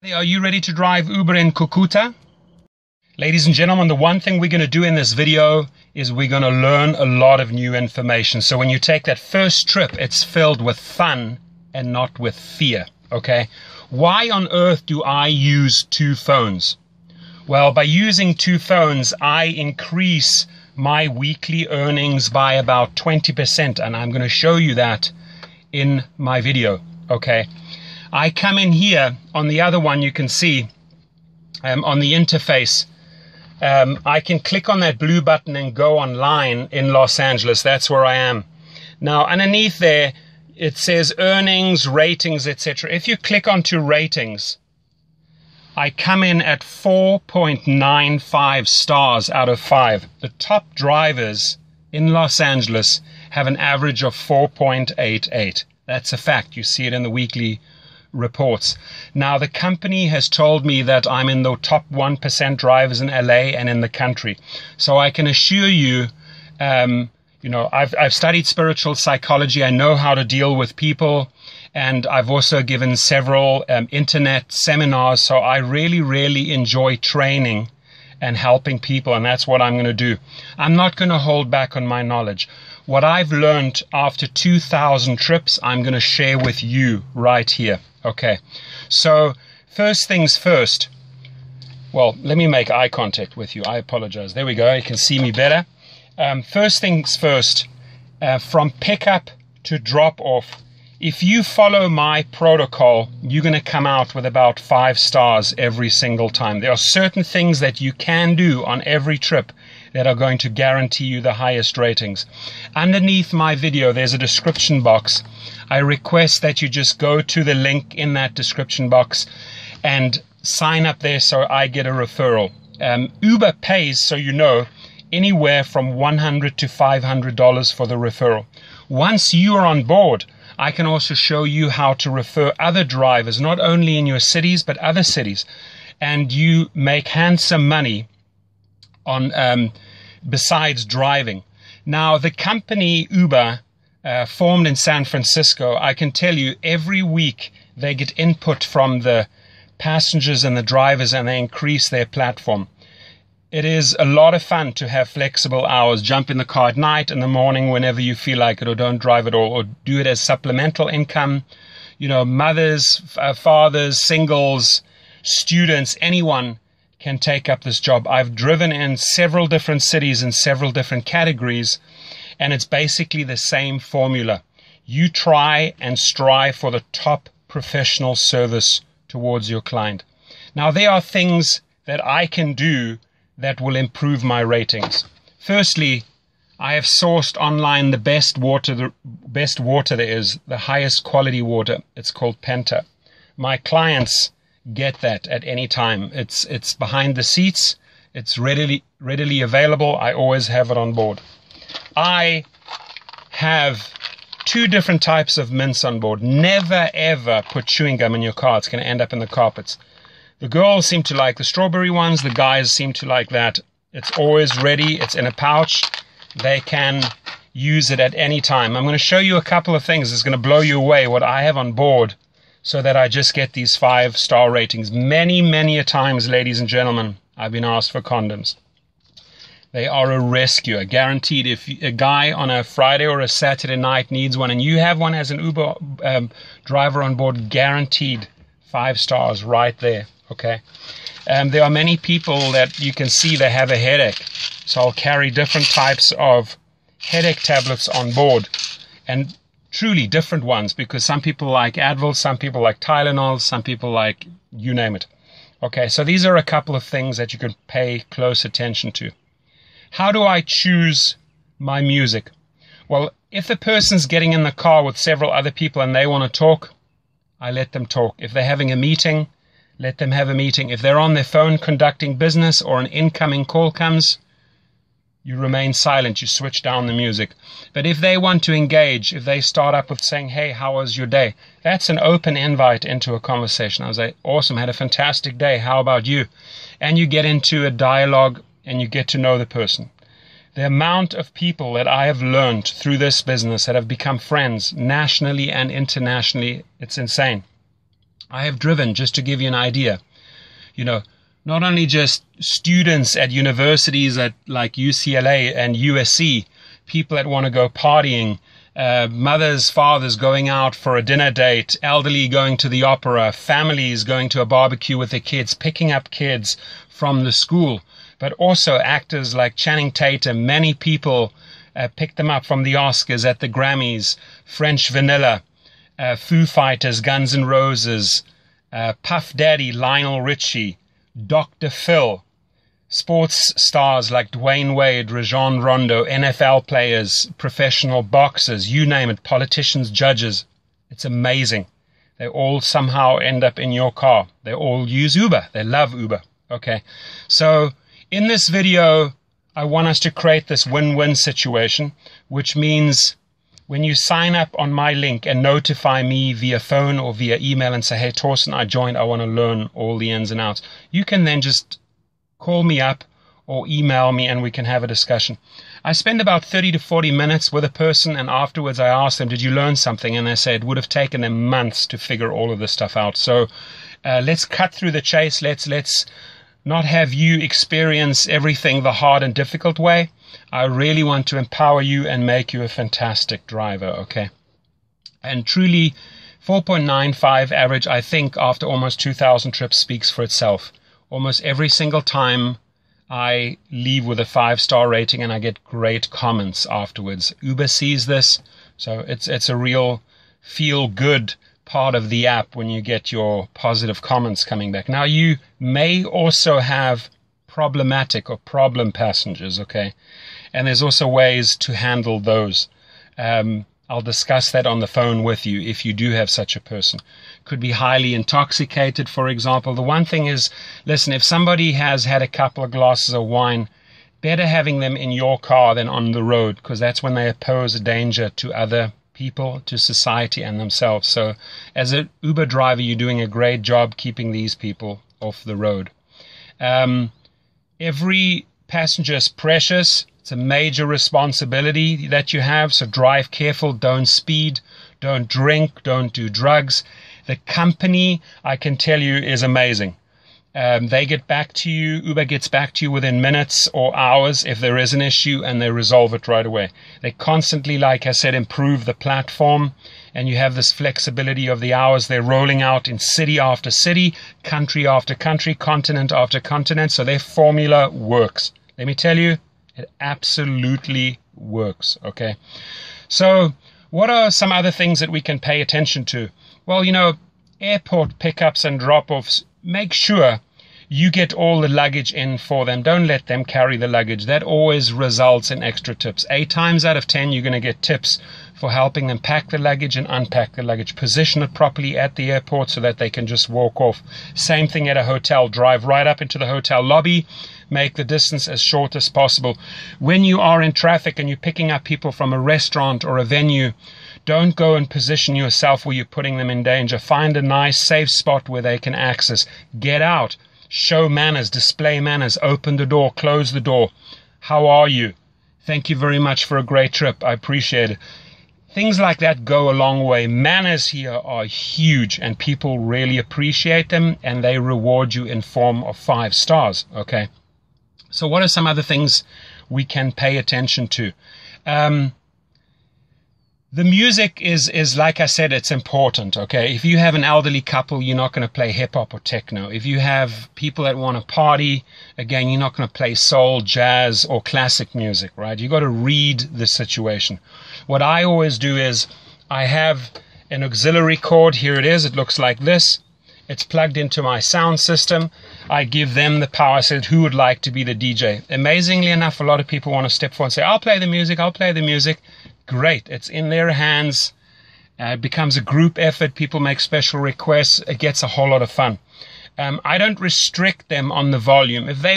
Are you ready to drive Uber in Cúcuta? Ladies and gentlemen, the one thing we're going to do in this video is we're going to learn a lot of new information. So when you take that first trip, it's filled with fun and not with fear, okay? Why on earth do I use two phones? Well, by using two phones, I increase my weekly earnings by about 20%, and I'm going to show you that in my video, okay? I come in here on the other one, you can see on the interface, I can click on that blue button and go online in Los Angeles. That's where I am. Now, underneath there, it says earnings, ratings, etc. If you click onto ratings, I come in at 4.95 stars out of 5. The top drivers in Los Angeles have an average of 4.88. That's a fact. You see it in the weekly reports. Now, the company has told me that I'm in the top 1% drivers in LA and in the country. So I can assure you, I've studied spiritual psychology. I know how to deal with people, and I've also given several internet seminars. So I really, really enjoy training and helping people, and that's what I'm going to do. I'm not going to hold back on my knowledge. What I've learned after 2,000 trips, I'm going to share with you right here. Okay, so first things first. Well, let me make eye contact with you. I apologize. There we go. You can see me better. First things first, from pickup to drop off, if you follow my protocol, you're going to come out with about 5 stars every single time. There are certain things that you can do on every trip that are going to guarantee you the highest ratings. Underneath my video, there's a description box. I request that you just go to the link in that description box and sign up there so I get a referral. Uber pays, so you know, anywhere from $100 to $500 for the referral. Once you are on board, I can also show you how to refer other drivers, not only in your cities, but other cities. And you make handsome money on besides driving. Now, the company Uber, formed in San Francisco, I can tell you every week they get input from the passengers and the drivers, and they increase their platform. It is a lot of fun to have flexible hours. Jump in the car at night, in the morning, whenever you feel like it, or don't drive at all, or do it as supplemental income. You know, mothers, fathers, singles, students, anyone can take up this job. I've driven in several different cities in several different categories, and it's basically the same formula. You try and strive for the top professional service towards your client. Now, there are things that I can do that will improve my ratings. Firstly, I have sourced online the best water there is, the highest quality water. It's called Penta. My clients get that at any time. It's behind the seats. It's readily available. I always have it on board. I have 2 different types of mints on board. Never ever put chewing gum in your car. It's going to end up in the carpets. The girls seem to like the strawberry ones. The guys seem to like that. It's always ready. It's in a pouch. They can use it at any time. I'm going to show you a couple of things. It's going to blow you away what I have on board so that I just get these 5-star ratings. Many, many a times, ladies and gentlemen, I've been asked for condoms. They are a rescue, guaranteed. If a guy on a Friday or a Saturday night needs one and you have one as an Uber driver on board, guaranteed 5 stars right there. Okay. There are many people that you can see they have a headache. So I'll carry different types of headache tablets on board, and truly different ones, because some people like Advil, some people like Tylenol, some people like you name it. Okay, so these are a couple of things that you can pay close attention to. How do I choose my music? Well, if the person's getting in the car with several other people and they want to talk, I let them talk. If they're having a meeting, let them have a meeting. If they're on their phone conducting business or an incoming call comes, you remain silent. You switch down the music. But if they want to engage, if they start up with saying, hey, how was your day? That's an open invite into a conversation. I was like, awesome, had a fantastic day. How about you? And you get into a dialogue and you get to know the person. The amount of people that I have learned through this business that have become friends nationally and internationally, it's insane. I have driven, just to give you an idea, you know, not only just students at universities like UCLA and USC, people that want to go partying, mothers, fathers going out for a dinner date, elderly going to the opera, families going to a barbecue with their kids, picking up kids from the school, but also actors like Channing Tatum. Many people picked them up from the Oscars, at the Grammys, French Vanilla, Foo Fighters, Guns N' Roses, Puff Daddy, Lionel Richie, Dr. Phil, sports stars like Dwayne Wade, Rajon Rondo, NFL players, professional boxers, you name it, politicians, judges. It's amazing. They all somehow end up in your car. They all use Uber. They love Uber. Okay. So in this video, I want us to create this win-win situation, which means when you sign up on my link and notify me via phone or via email and say, hey, Torsten, I joined, I want to learn all the ins and outs, you can then just call me up or email me and we can have a discussion. I spend about 30 to 40 minutes with a person, and afterwards I ask them, did you learn something? And they say it would have taken them months to figure all of this stuff out. So let's cut through the chase. Let's not have you experience everything the hard and difficult way. I really want to empower you and make you a fantastic driver, okay? And truly, 4.95 average, I think, after almost 2,000 trips speaks for itself. Almost every single time I leave with a 5-star rating and I get great comments afterwards. Uber sees this, so it's a real feel-good part of the app when you get your positive comments coming back. Now, you may also have problematic or problem passengers, okay? And there's also ways to handle those. I'll discuss that on the phone with you if you do have such a person. Could be highly intoxicated, for example. The one thing is, listen, if somebody has had a couple of glasses of wine, better having them in your car than on the road, because that's when they pose a danger to other people, to society and themselves. So as an Uber driver, you're doing a great job keeping these people off the road. Every passenger is precious. It's a major responsibility that you have, so drive careful, don't speed, don't drink, don't do drugs. The company, I can tell you, is amazing. They get back to you, Uber gets back to you within minutes or hours if there is an issue, and they resolve it right away. They constantly, like I said, improve the platform, and you have this flexibility of the hours. They're rolling out in city after city, country after country, continent after continent, so their formula works. Let me tell you, it absolutely works, okay? So what are some other things that we can pay attention to? Well, you know, airport pickups and drop-offs, make sure you get all the luggage in for them. Don't let them carry the luggage. That always results in extra tips. 8 times out of 10, you're going to get tips for helping them pack the luggage and unpack the luggage. Position it properly at the airport so that they can just walk off. Same thing at a hotel. Drive right up into the hotel lobby. Make the distance as short as possible. When you are in traffic and you're picking up people from a restaurant or a venue, don't go and position yourself where you're putting them in danger. Find a nice, safe spot where they can access. Get out. Show manners. Display manners. Open the door. Close the door. How are you? Thank you very much for a great trip. I appreciate it. Things like that go a long way. Manners here are huge, and people really appreciate them, and they reward you in form of 5 stars. Okay. So what are some other things we can pay attention to? The music is, like I said, it's important, okay? If you have an elderly couple, you're not going to play hip-hop or techno. If you have people that want to party, again, you're not going to play soul, jazz, or classic music, right? You got to read the situation. What I always do is I have an auxiliary cord. Here it is. It looks like this. It's plugged into my sound system. I give them the power. I said, who would like to be the DJ? Amazingly enough, a lot of people want to step forward and say, I'll play the music, I'll play the music. Great. It's in their hands. It becomes a group effort. People make special requests. It gets a whole lot of fun. I don't restrict them on the volume. If they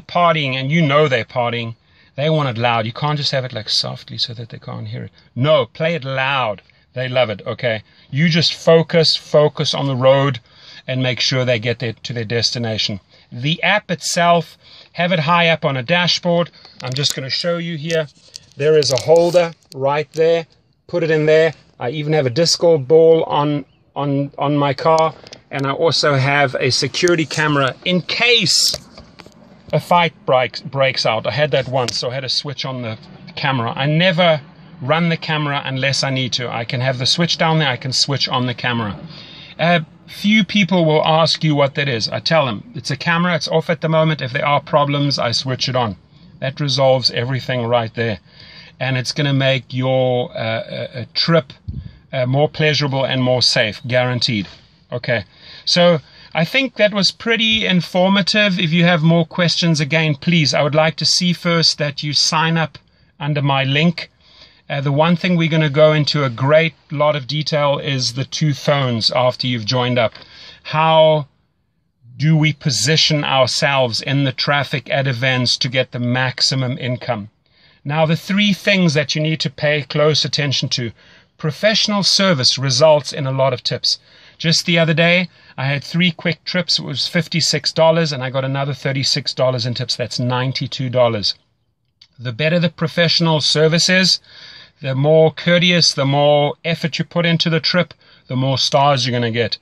partying and you know they're partying, they want it loud. You can't just have it like softly so that they can't hear it. No, play it loud. They love it, okay? You just focus on the road and make sure they get to their destination. The app itself, have it high up on a dashboard. I'm just going to show you here. There is a holder right there. Put it in there. I even have a disco ball on on my car, and I also have a security camera in case a fight breaks out. I had that once, so I had to switch on the camera. I never run the camera unless I need to. I can have the switch down there, I can switch on the camera. Few people will ask you what that is. I tell them it's a camera, it's off at the moment. If there are problems, I switch it on. That resolves everything right there, and it's going to make your trip more pleasurable and more safe, guaranteed. Okay, so I think that was pretty informative. If you have more questions, again, please, I would like to see first that you sign up under my link. The one thing we're going to go into a great lot of detail is the 2 phones after you've joined up. How do we position ourselves in the traffic at events to get the maximum income? Now, the 3 things that you need to pay close attention to. Professional service results in a lot of tips. Just the other day, I had 3 quick trips. It was $56, and I got another $36 in tips. That's $92. The better the professional service is, the more courteous, the more effort you put into the trip, the more stars you're going to get.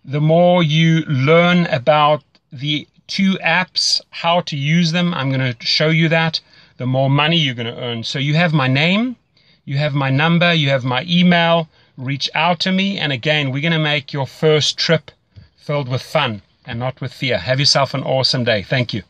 The more you learn about the 2 apps, how to use them, I'm going to show you that, the more money you're going to earn. So you have my name, you have my number, you have my email. Reach out to me, and again, we're going to make your first trip filled with fun and not with fear. Have yourself an awesome day. Thank you.